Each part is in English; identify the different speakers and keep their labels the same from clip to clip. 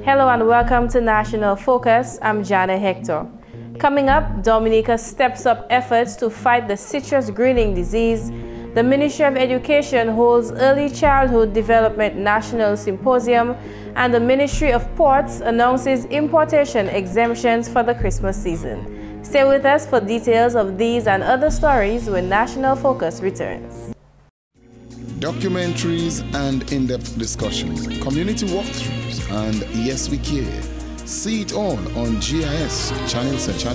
Speaker 1: Hello and welcome to National Focus. I'm Jarna Hector. Coming up, Dominica steps up efforts to fight the citrus greening disease. The Ministry of Education holds Early Childhood Development National Symposium, and the Ministry of Ports announces importation exemptions for the Christmas season. Stay with us for details of these and other stories when National Focus returns.
Speaker 2: Documentaries and in-depth discussions, community walkthroughs, and Yes We Care. See it all on GIS Channel 7.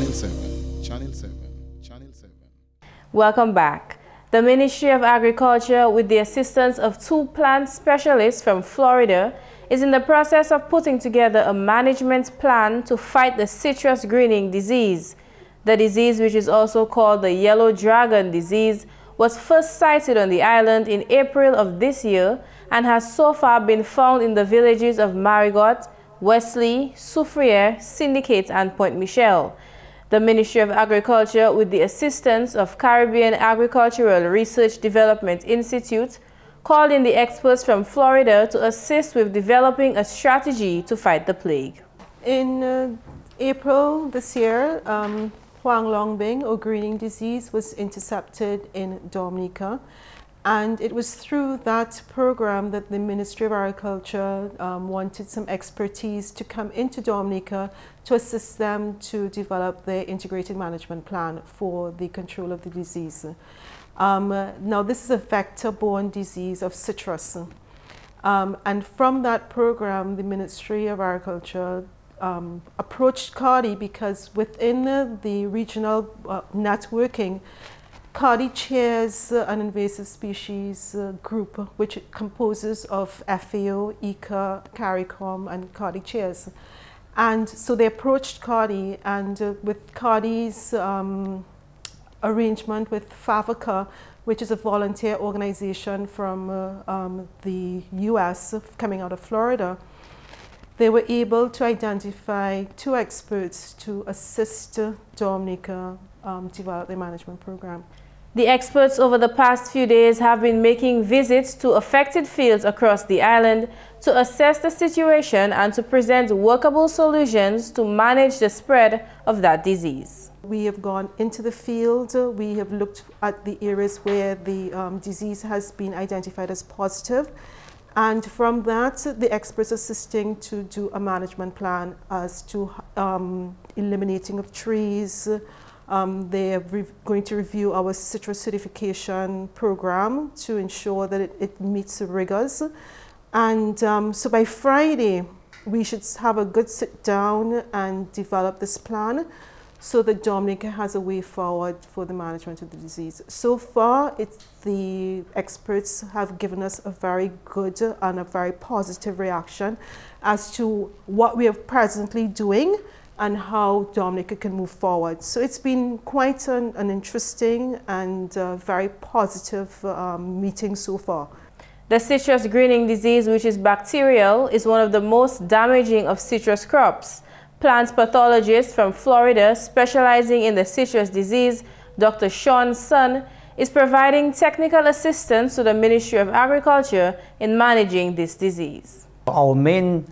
Speaker 1: Welcome back. The Ministry of Agriculture, with the assistance of 2 plant specialists from Florida, is in the process of putting together a management plan to fight the citrus greening disease. The disease, which is also called the yellow dragon disease, was first sighted on the island in April of this year and has so far been found in the villages of Marigot, Wesley, Soufriere, Syndicate, and Point Michel. The Ministry of Agriculture, with the assistance of Caribbean Agricultural Research Development Institute, called in the experts from Florida to assist with developing a strategy to fight the plague.
Speaker 3: In April this year, Huang Longbing, or greening disease, was intercepted in Dominica, and it was through that program that the Ministry of Agriculture wanted some expertise to come into Dominica to assist them to develop their integrated management plan for the control of the disease. Now, this is a vector-borne disease of citrus, and from that program, the Ministry of Agriculture approached CARDI because within the regional networking, CARDI chairs an invasive species group which composes of FAO, ICA, CARICOM, and CARDI chairs. And so they approached CARDI, and with CARDI's arrangement with FAVACA, which is a volunteer organization from the US coming out of Florida, they were able to identify 2 experts to assist Dominica develop their management program.
Speaker 1: The experts over the past few days have been making visits to affected fields across the island to assess the situation and to present workable solutions to manage the spread of that disease.
Speaker 3: We have gone into the field. We have looked at the areas where the disease has been identified as positive. And from that, the experts assisting to do a management plan as to eliminating of trees. They are going to review our citrus certification program to ensure that it meets the rigors. And so by Friday, we should have a good sit down and develop this plan so that Dominica has a way forward for the management of the disease. So far, the experts have given us a very good and a very positive reaction as to what we are presently doing and how Dominica can move forward. So it's been quite an interesting and very positive meeting so far.
Speaker 1: The citrus greening disease, which is bacterial, is one of the most damaging of citrus crops. Plant pathologist from Florida specializing in the citrus disease, Dr. Sean Sun, is providing technical assistance to the Ministry of Agriculture in managing this disease.
Speaker 4: Our main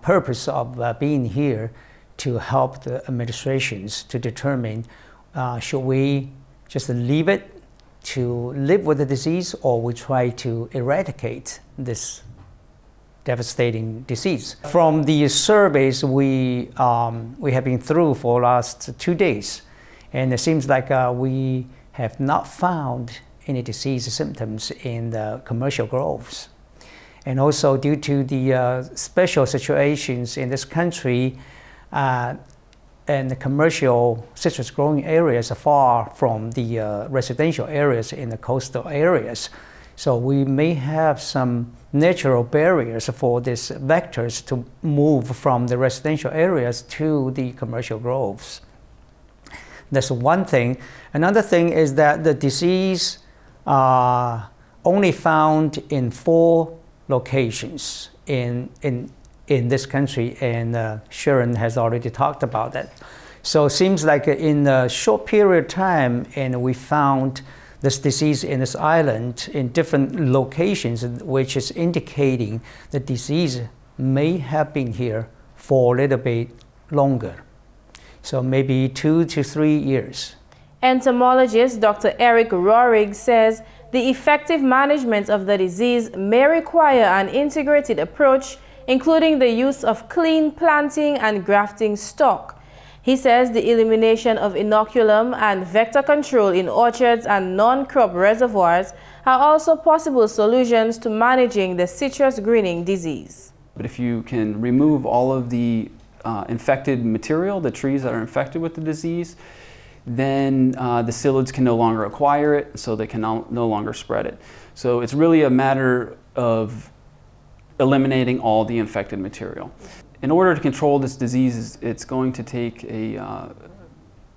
Speaker 4: purpose of being here to help the administrations to determine should we just leave it to live with the disease, or we try to eradicate this devastating disease. From the surveys we have been through for the last 2 days, and it seems like we have not found any disease symptoms in the commercial groves. And also due to the special situations in this country, and the commercial citrus growing areas are far from the residential areas in the coastal areas. So we may have some natural barriers for these vectors to move from the residential areas to the commercial groves. That's one thing. Another thing is that the disease only found in 4 locations in this country, and Sharon has already talked about that. So it seems like in a short period of time, and we found this disease in this island in different locations, which is indicating the disease may have been here for a little bit longer. So maybe 2 to 3 years.
Speaker 1: Entomologist Dr. Eric Rohrig says the effective management of the disease may require an integrated approach, including the use of clean planting and grafting stock. He says the elimination of inoculum and vector control in orchards and non-crop reservoirs are also possible solutions to managing the citrus greening disease.
Speaker 5: But if you can remove all of the infected material, the trees that are infected with the disease, then the psyllids can no longer acquire it, so they can no longer spread it. So it's really a matter of eliminating all the infected material. In order to control this disease, it's going to take a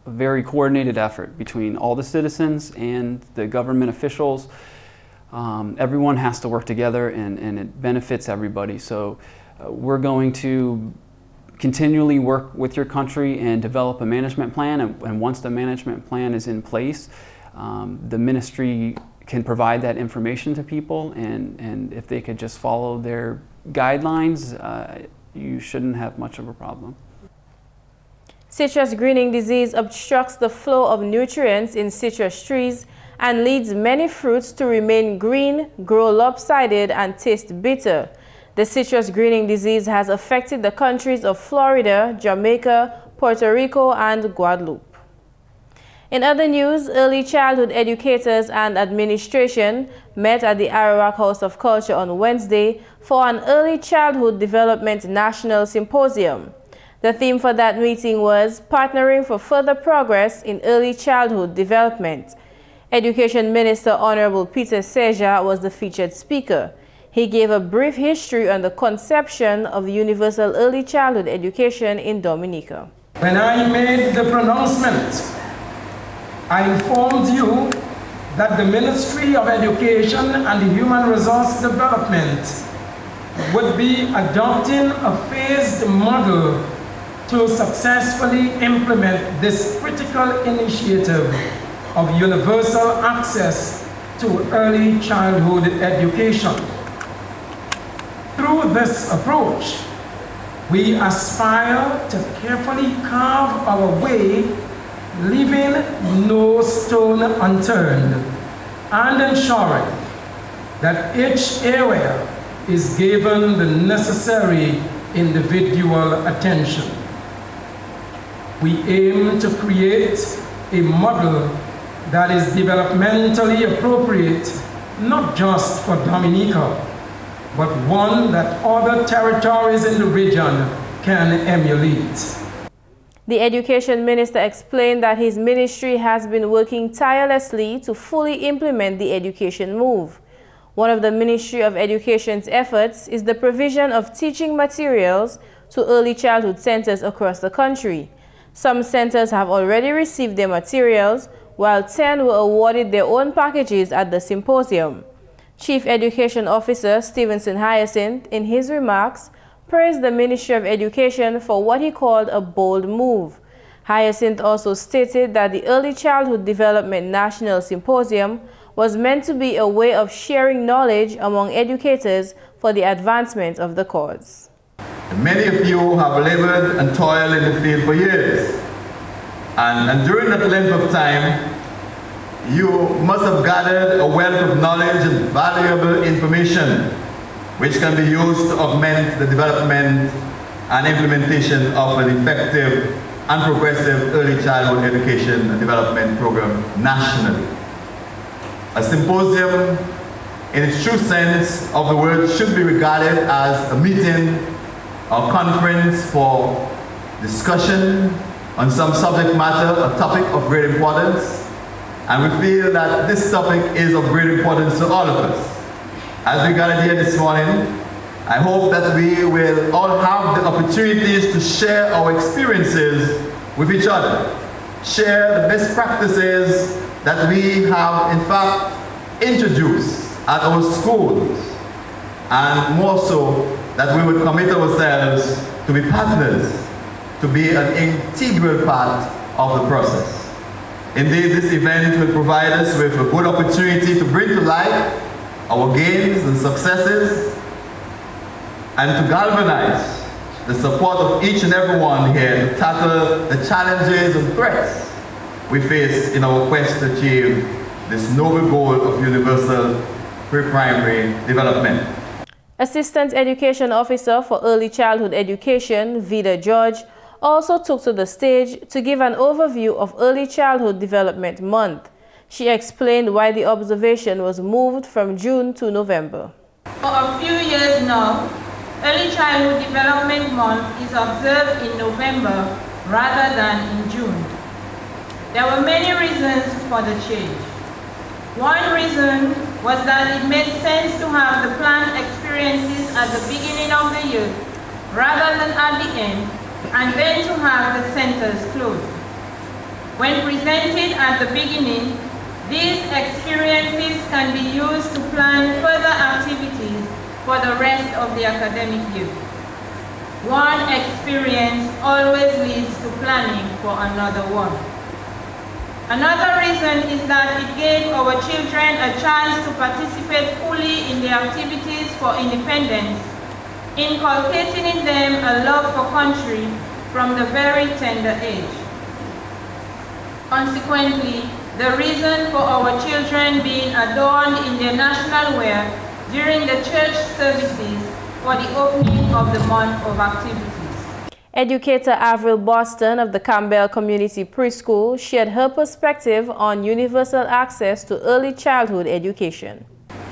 Speaker 5: very coordinated effort between all the citizens and the government officials. Everyone has to work together, and it benefits everybody. So we're going to continually work with your country and develop a management plan, and once the management plan is in place, the ministry can provide that information to people, and if they could just follow their guidelines, you shouldn't have much of a problem.
Speaker 1: Citrus greening disease obstructs the flow of nutrients in citrus trees and leads many fruits to remain green, grow lopsided, and taste bitter. The citrus greening disease has affected the countries of Florida, Jamaica, Puerto Rico, and Guadeloupe. In other news, early childhood educators and administration met at the Arawak House of Culture on Wednesday for an Early Childhood Development National Symposium. The theme for that meeting was Partnering for Further Progress in Early Childhood Development. Education Minister Honorable Peter Seja was the featured speaker. He gave a brief history on the conception of universal early childhood education in Dominica.
Speaker 6: When I made the pronouncement, I informed you that the Ministry of Education and Human Resource Development would be adopting a phased model to successfully implement this critical initiative of universal access to early childhood education. Through this approach, we aspire to carefully carve our way, leaving no stone unturned, and ensuring that each area is given the necessary individual attention. We aim to create a model that is developmentally appropriate, not just for Dominica, but one that other territories in the region can emulate.
Speaker 1: The Education Minister explained that his ministry has been working tirelessly to fully implement the education move. One of the Ministry of Education's efforts is the provision of teaching materials to early childhood centers across the country. Some centers have already received their materials, while 10 were awarded their own packages at the symposium. Chief Education Officer Stevenson Hyacinth, in his remarks, praised the Ministry of Education for what he called a bold move. Hyacinth also stated that the Early Childhood Development National Symposium was meant to be a way of sharing knowledge among educators for the advancement of the cause.
Speaker 7: Many of you have labored and toiled in the field for years, and during that length of time, you must have gathered a wealth of knowledge and valuable information which can be used to augment the development and implementation of an effective and progressive early childhood education and development program nationally. A symposium, in its true sense of the word, should be regarded as a meeting or conference for discussion on some subject matter, a topic of great importance. And we feel that this topic is of great importance to all of us. As we gathered here this morning, I hope that we will all have the opportunities to share our experiences with each other, share the best practices that we have in fact introduced at our schools, and more so that we would commit ourselves to be partners, to be an integral part of the process. Indeed, this event will provide us with a good opportunity to bring to light our gains and successes, and to galvanize the support of each and every one here to tackle the challenges and threats we face in our quest to achieve this noble goal of universal pre-primary development.
Speaker 1: Assistant Education Officer for Early Childhood Education, Vida George, also took to the stage to give an overview of Early Childhood Development Month. She explained why the observation was moved from June to November.
Speaker 8: For a few years now, Early Childhood Development Month is observed in November rather than in June. There were many reasons for the change. One reason was that it made sense to have the planned experiences at the beginning of the year rather than at the end, and then to have the centers closed. When presented at the beginning, these experiences can be used to plan further activities for the rest of the academic year. One experience always leads to planning for another one. Another reason is that it gave our children a chance to participate fully in the activities for independence, inculcating in them a love for country from the very tender age. Consequently, the reason for our children being adorned in their national wear during the church services for the opening of the month of activities.
Speaker 1: Educator Avril Boston of the Campbell Community Preschool shared her perspective on universal access to early childhood education.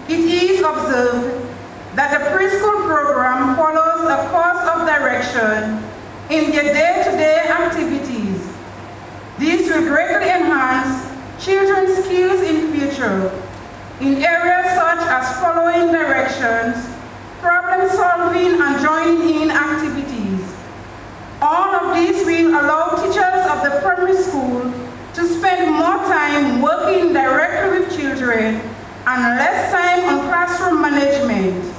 Speaker 9: It is observed that the preschool program follows a course of direction in their day-to-day activities. This will greatly enhance children's skills in future in areas such as following directions, problem solving, and joining in activities. All of these will allow teachers of the primary school to spend more time working directly with children and less time on classroom management,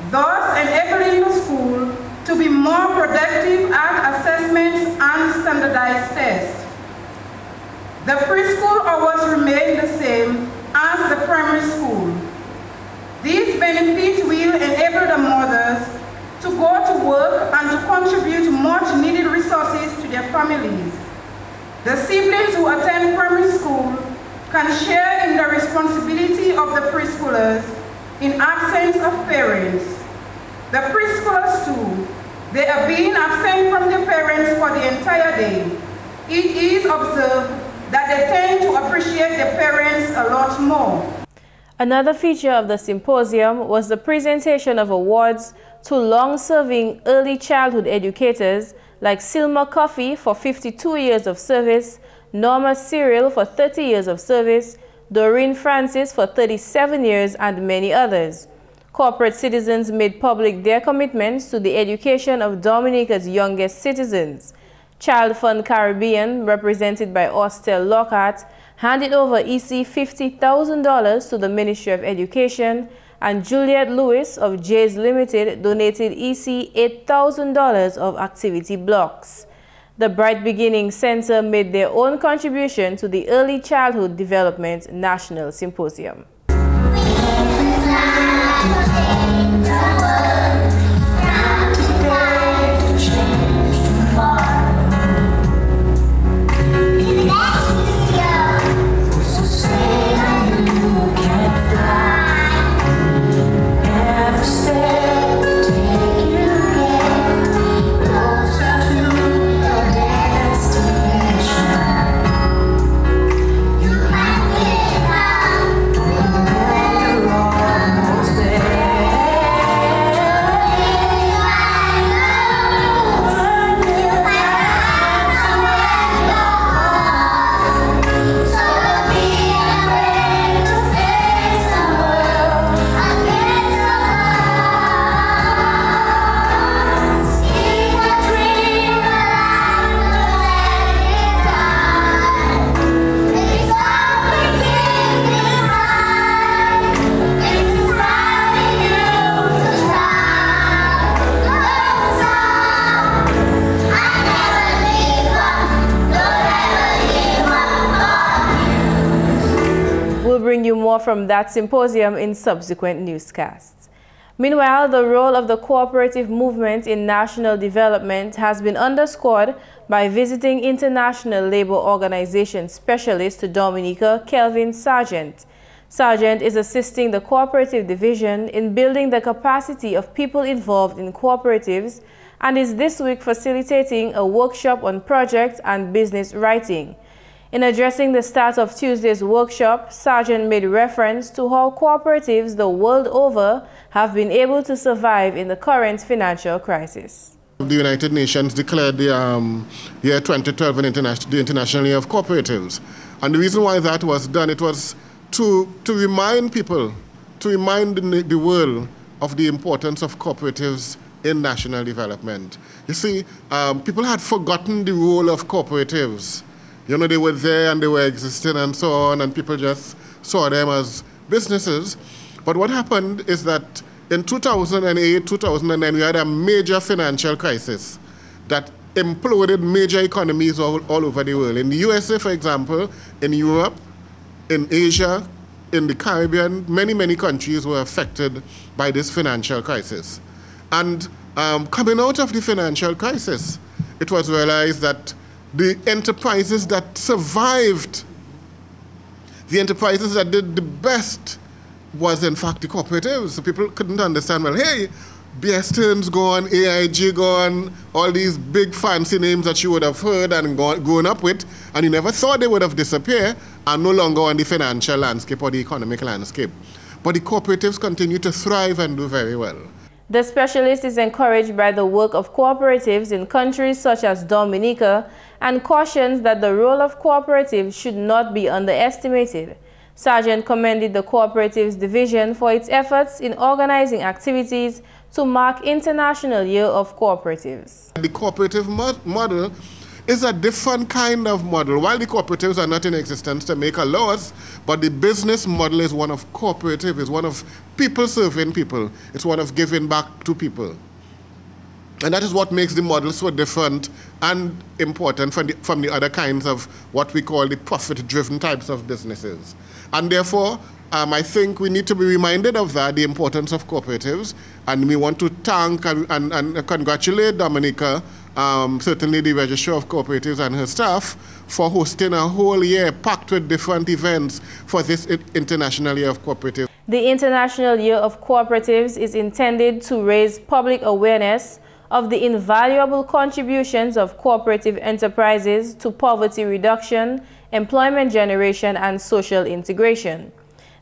Speaker 9: thus enabling the school to be more productive at assessments and standardized tests. The preschool hours remain the same as the primary school. These benefits will enable the mothers to go to work and to contribute much needed resources to their families. The siblings who attend primary school can share in the responsibility of the preschoolers in absence of parents. The preschoolers too, they are being absent from their parents for the entire day. It is observed that they tend to appreciate their parents a lot more.
Speaker 1: Another feature of the symposium was the presentation of awards to long-serving early childhood educators like Silma Coffey for 52 years of service, Norma Cyril for 30 years of service, Doreen Francis for 37 years, and many others. Corporate citizens made public their commitments to the education of Dominica's youngest citizens. Child Fund Caribbean, represented by Austell Lockhart, handed over EC $50,000 to the Ministry of Education, and Juliet Lewis of J's Limited donated EC $8,000 of activity blocks. The Bright Beginning Center made their own contribution to the Early Childhood Development National Symposium. Bring you more from that symposium in subsequent newscasts. Meanwhile, the role of the cooperative movement in national development has been underscored by visiting International Labour Organization specialist to Dominica, Kelvin Sargent. Sargent is assisting the cooperative division in building the capacity of people involved in cooperatives and is this week facilitating a workshop on project and business writing. In addressing the start of Tuesday's workshop, Sargent made reference to how cooperatives the world over have been able to survive in the current financial crisis.
Speaker 10: The United Nations declared the year 2012 the International Year of Cooperatives. And the reason why that was done, it was to remind people, to remind the world of the importance of cooperatives in national development. You see, people had forgotten the role of cooperatives. You know, they were there and they were existing and so on, and people just saw them as businesses. But what happened is that in 2008, 2009, we had a major financial crisis that imploded major economies all over the world. In the USA, for example, in Europe, in Asia, in the Caribbean, many countries were affected by this financial crisis. And coming out of the financial crisis, it was realized that the enterprises that survived, the enterprises that did the best, was in fact the cooperatives. So people couldn't understand, well, hey, Bear Stearns gone, AIG gone, all these big fancy names that you would have heard and grown up with, and you never thought they would have disappeared, are no longer on the financial landscape or the economic landscape. But the cooperatives continue to thrive and do very well.
Speaker 1: The specialist is encouraged by the work of cooperatives in countries such as Dominica and cautions that the role of cooperatives should not be underestimated. Sargent commended the Cooperatives Division for its efforts in organizing activities to mark International Year of Cooperatives.
Speaker 10: The cooperative model is a different kind of model. While the cooperatives are not in existence to make a loss, but the business model is one of cooperative, is one of people serving people. It's one of giving back to people. And that is what makes the model so different and important from the other kinds of what we call the profit-driven types of businesses. And therefore, I think we need to be reminded of that, the importance of cooperatives. And we want to thank and congratulate Dominica, certainly the Registrar of Cooperatives and her staff, for hosting a whole year packed with different events for this International Year of Cooperatives.
Speaker 1: The International Year of Cooperatives is intended to raise public awareness of the invaluable contributions of cooperative enterprises to poverty reduction, employment generation, and social integration.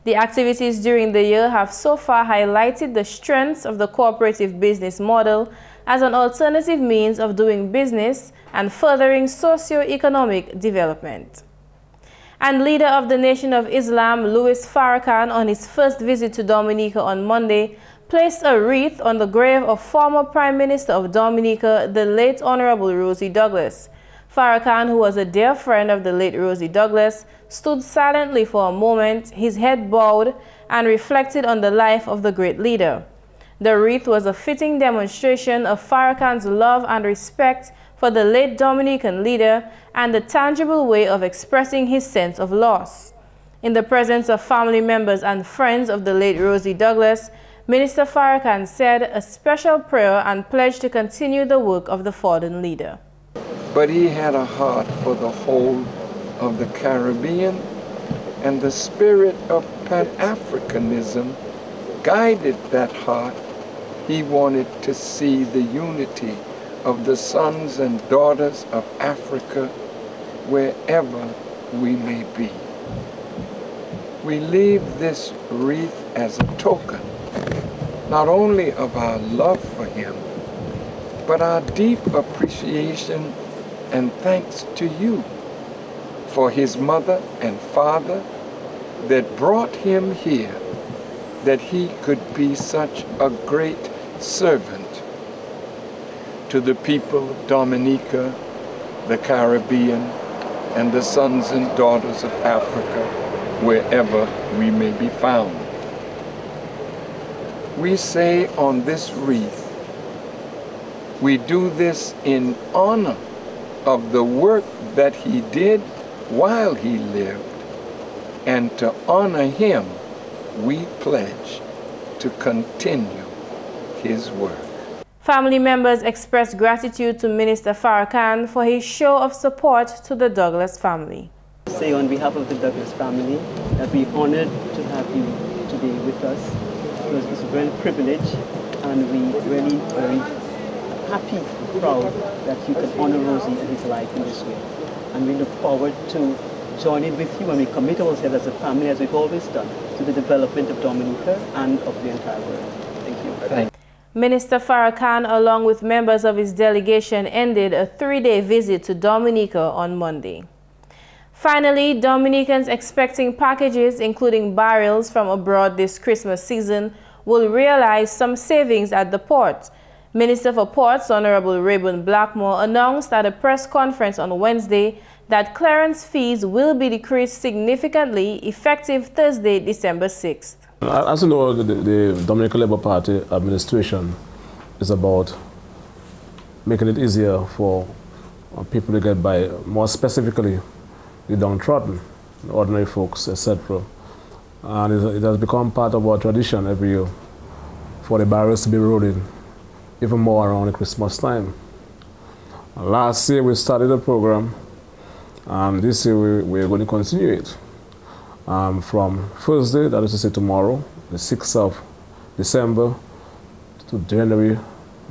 Speaker 1: The activities during the year have so far highlighted the strengths of the cooperative business model as an alternative means of doing business and furthering socio-economic development. And leader of the Nation of Islam, Luce Farrakhan, on his first visit to Dominica on Monday, placed a wreath on the grave of former Prime Minister of Dominica, the late Honorable Rosie Douglas. Farrakhan, who was a dear friend of the late Rosie Douglas, stood silently for a moment, his head bowed, and reflected on the life of the great leader. The wreath was a fitting demonstration of Farrakhan's love and respect for the late Dominican leader and a tangible way of expressing his sense of loss. In the presence of family members and friends of the late Rosie Douglas, Minister Farrakhan said a special prayer and pledged to continue the work of the fallen leader.
Speaker 11: But he had a heart for the whole of the Caribbean, and the spirit of Pan-Africanism guided that heart. He wanted to see the unity of the sons and daughters of Africa wherever we may be. We leave this wreath as a token, not only of our love for him, but our deep appreciation and thanks to you for his mother and father that brought him here, that he could be such a great servant to the people of Dominica, the Caribbean, and the sons and daughters of Africa, wherever we may be found. We say on this wreath, we do this in honor of the work that he did while he lived, and to honor him, we pledge to continue his work.
Speaker 1: Family members expressed gratitude to Minister Farrakhan for his show of support to the Douglas family.
Speaker 12: Say on behalf of the Douglas family that we're honored to have you today with us. It's a real privilege, and we're really very happy, proud that you could honor Rosie and his life in this way. And we look forward to joining with you, and we commit ourselves as a family, as we've always done, to the development of Dominica and of the entire world. Thank you.
Speaker 11: Thank you.
Speaker 1: Minister Farrakhan, along with members of his delegation, ended a 3-day visit to Dominica on Monday. Finally, Dominicans expecting packages, including barrels from abroad this Christmas season, will realize some savings at the port. Minister for Ports, Honorable Rayburn Blackmore, announced at a press conference on Wednesday that clearance fees will be decreased significantly effective Thursday, December 6th.
Speaker 13: As you know, the Dominican Labour Party administration is about making it easier for people to get by, more specifically the downtrodden, ordinary folks, etc. And it has become part of our tradition every year for the barrels to be rolling even more around the Christmas time. Last year we started a program, and this year we're going to continue it. From Thursday, that is to say tomorrow, the 6th of December to January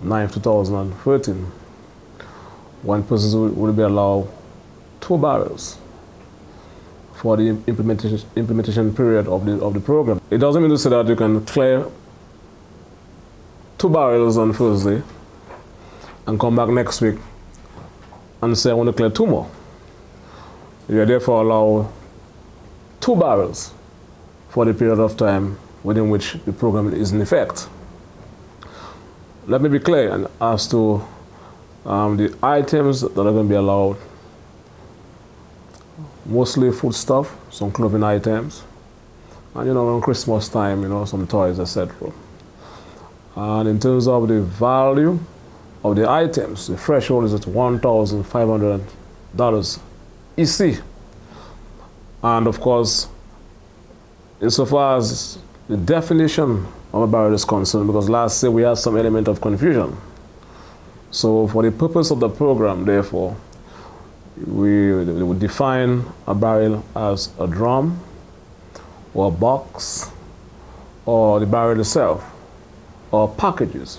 Speaker 13: 9th, 2013, one person will be allowed 2 barrels for the implementation period of the program. It doesn't mean to say that you can clear 2 barrels on Thursday and come back next week and say I want to clear 2 more. You are therefore allowed 2 barrels for the period of time within which the program is in effect. Let me be clear as to the items that are going to be allowed. Mostly foodstuff, some clothing items, and around Christmas time, some toys, etc. And in terms of the value of the items, the threshold is at $1,500 EC. And of course, insofar as the definition of a barrel is concerned, because last year we had some element of confusion. So for the purpose of the program, therefore, we would define a barrel as a drum or a box or the barrel itself or packages.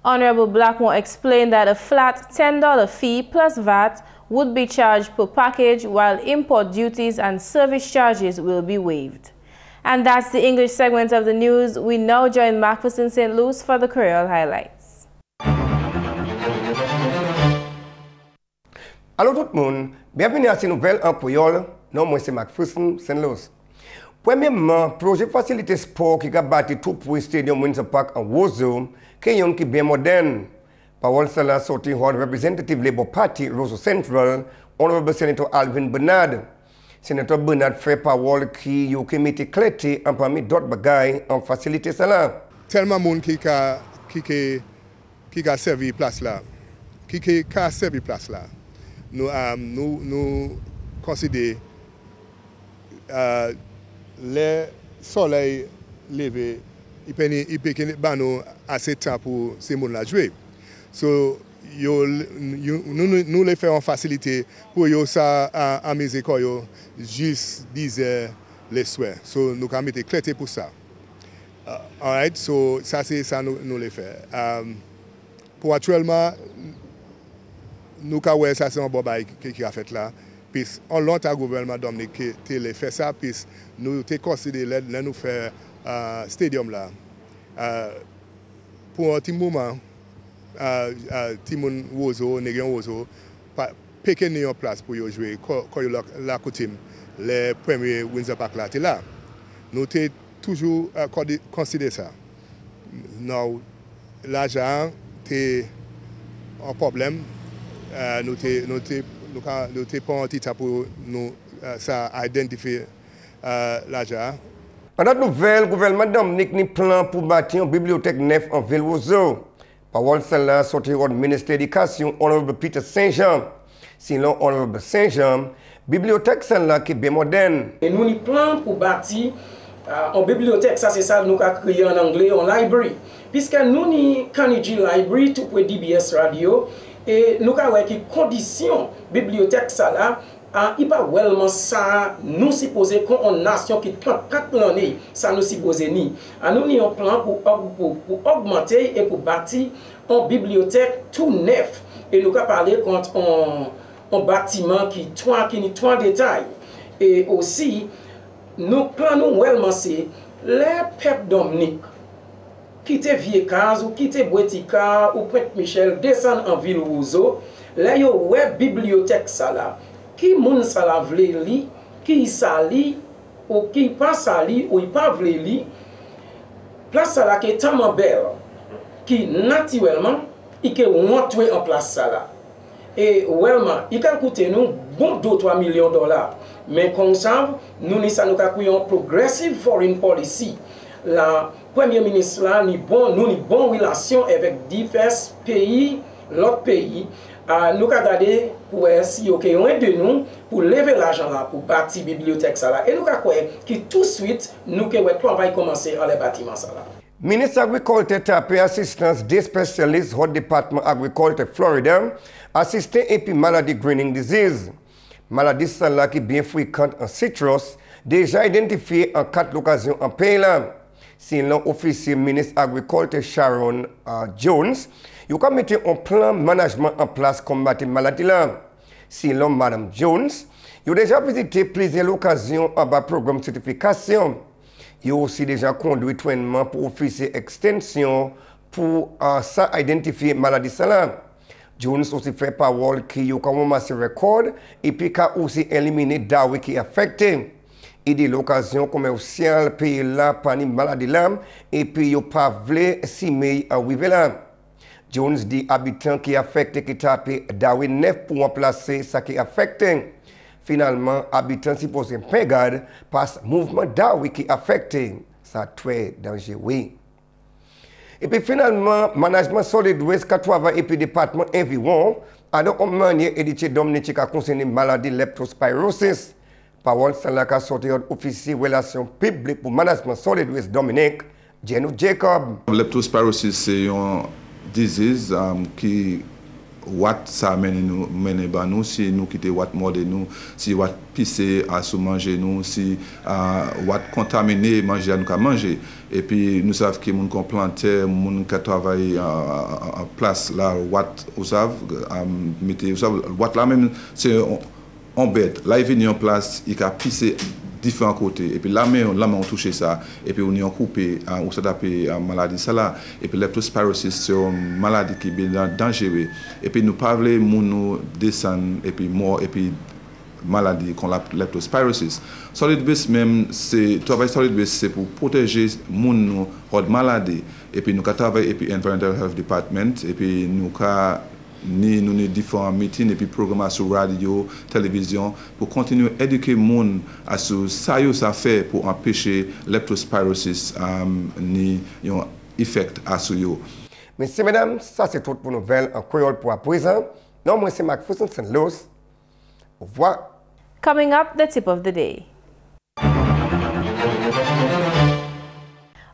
Speaker 1: Honorable Blackmore explained that a flat $10 fee plus VAT would be charged per package, while import duties and service charges will be waived. And that's the English segment of the news. We now join McPherson St. Luce for the Creole highlights.
Speaker 14: Allô tout le monde, bienvenue à cette nouvelle en Creole. Non, moi c'est McPherson St. Luce. Premièrement, projet facilité sport qui a bâti tout pour le stadium Windsor Park en Wozo, qui est un qui bien moderne. Parole cela sorti hors Representative Labour Party, Rosso Central, Honorable Senator Alvin Bernard. Senator Bernard fait parole qui a mis clété en parmi d'autres bagailles en facilité cela.
Speaker 10: Tellement de monde qui a servi place là, qui a servi place là. Nous considérons le soleil levé, il peut nous assez de temps pour ces gens-là jouer. So, nous les faisons faciliter pour eux ça amuser quand ils juste 10 heures les soirs. So, nous avons mis des clés pour ça. Alright, so ça c'est ça nous les faisons. Pour actuellement, nous avons ça c'est un bon bail qui a fait là. Puis on longtemps gouvernement Dominique qui les fait ça, puis nous te considéré là nous faire stadium là. Pour un petit moment. Timon Wozo, Négan Wozo, piqué en place pour jouer quand la coutume, les premiers Windsor Park là, là. Nous avons toujours considéré ça. Non, l'argent est un problème. Nous avons pas un petit temps pour nous identifier l'argent.
Speaker 14: Pendant la nouvelle, le gouvernement Dominique a un plan pour bâtir une bibliothèque neuve en ville Wozo. Parole celle-là sortie du ministère de l'Éducation, Honorable Peter Saint-Jean. Sinon, Honorable Saint-Jean, bibliothèque celle-là qui est bien moderne.
Speaker 6: Et nous avons un plan pour bâtir En bibliothèque, ça c'est ça nous avons créé en anglais, en library. Puisque nous avons Carnegie Library, tout pour DBS Radio, et nous avons des conditions bibliothèque ça là, il pas vraiment ça nous supposé qu'on nation qui 34 l'année, ça nous supposé ni. Nous avons un plan pour augmenter et pour bâtir une bibliothèque tout neuf. Et nous avons parlé contre un bâtiment qui a trois détails. Et aussi, nous planons vraiment c'est les peuples Dominique qui te vieux case ou qui te Boetica ou Pointe-Michel descendent en ville Roseau, là yo web bibliothèque ça là, qui moun ça la vle li, qui ça li ou qui pas ça li ou pas vle li, place ça là qui est tellement belle, qui naturellement il que rentrer en place ça là. Et vraiment, il can coûter nous bon 2-3 millions de dollars. Mais comme ça, nous avons un progressive foreign policy. La Premier ministre là, nous avons une bonne relation avec divers pays, l'autre pays. Nous avons regardé pour si ok un de nous pour lever l'argent là pour bâtir la bibliothèque ça là. Et nous avons que tout de suite nous va commencer à les bâtiments ça là.
Speaker 14: Ministre Agriculture tapé assistance des spécialistes au département Agriculture Florida assisté et puis maladie greening disease. Maladie celle-là qui est bien fréquente en citrus, déjà identifiée en 4 occasions en pays là. Si l'officier ministre Agriculture Sharon Jones, il a mis un plan management en place pour combattre la maladie là. Si Madame Jones, il a déjà visité plusieurs occasions en bas programme de certification. Il a aussi déjà conduit trainement pour officier extension pour ça identifier la maladie là. Jones aussi fait parole qu'il a commencé à record et puis qu'il a aussi éliminé les qui affecté. Il dit l'occasion commerciale pays là par une maladie là et puis il n'a pas voulu s'y à arriver là. Jones dit habitants qui affecté qui tapé d'awi 9 pour remplacer ça qui affecté. Finalement, habitants supposés pas garde parce mouvement d'awi qui affecté. Ça très dangereux. Et puis finalement, management solid waste 80 et puis département environ a donc une manière édité Dominica qui a concerné maladie leptospirosis. Parole c'est la qu'a sorti officier relations publiques pour management solid waste Dominique, Jeno Jacob.
Speaker 15: Leptospirosis c'est une disease qui what ça mène nous si nous quitter what morde nous si what pisser à se manger nous si what contaminer manger nous qu'à manger et puis nous savons que moun qu'on planter moun qui travaille en place là what vous savez mettez vous savez what là même c'est en bête là il vient en place il a pisser différents côtés et puis là on touché ça et puis on y a coupé on s'est tapé maladie ça là et puis leptospirosis c'est une maladie qui est bien dangereuse et puis nous parler nous descendre et puis mort et puis maladie qu'on l'appelle leptospirosis solid waste même c'est travail solid waste c'est pour protéger nous de maladie et puis nous travailler et puis environmental health department et puis nous nous différents meetings et puis programmes sur radio, télévision pour continuer à éduquer les gens à ce que ça fait pour empêcher leptospirosis ni un effet à ce yo.
Speaker 14: Messieurs, mesdames, ça c'est tout pour nouvelles en créole pour à présent. Non, moi c'est McPherson, St. Luce. Au revoir.
Speaker 1: Coming up, the tip of the day.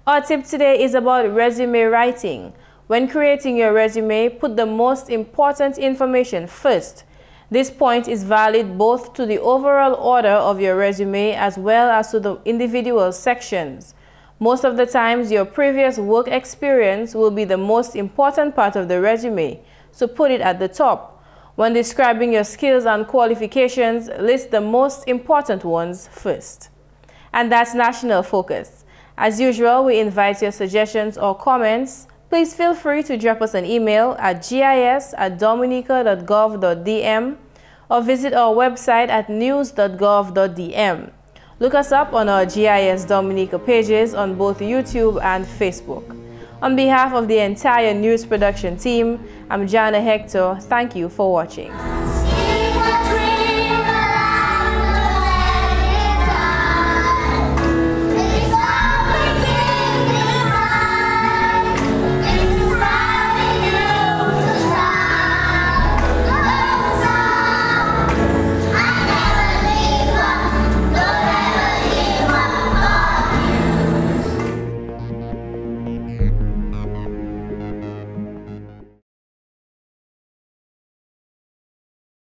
Speaker 1: Our tip today is about resume writing. When creating your resume, put the most important information first. This point is valid both to the overall order of your resume as well as to the individual sections. Most of the times, your previous work experience will be the most important part of the resume, so put it at the top. When describing your skills and qualifications, list the most important ones first. And that's National Focus. As usual, we invite your suggestions or comments. Please feel free to drop us an email at gis@dominica.gov.dm or visit our website at news.gov.dm. Look us up on our GIS Dominica pages on both YouTube and Facebook. On behalf of the entire news production team, I'm Jarna Hector. Thank you for watching.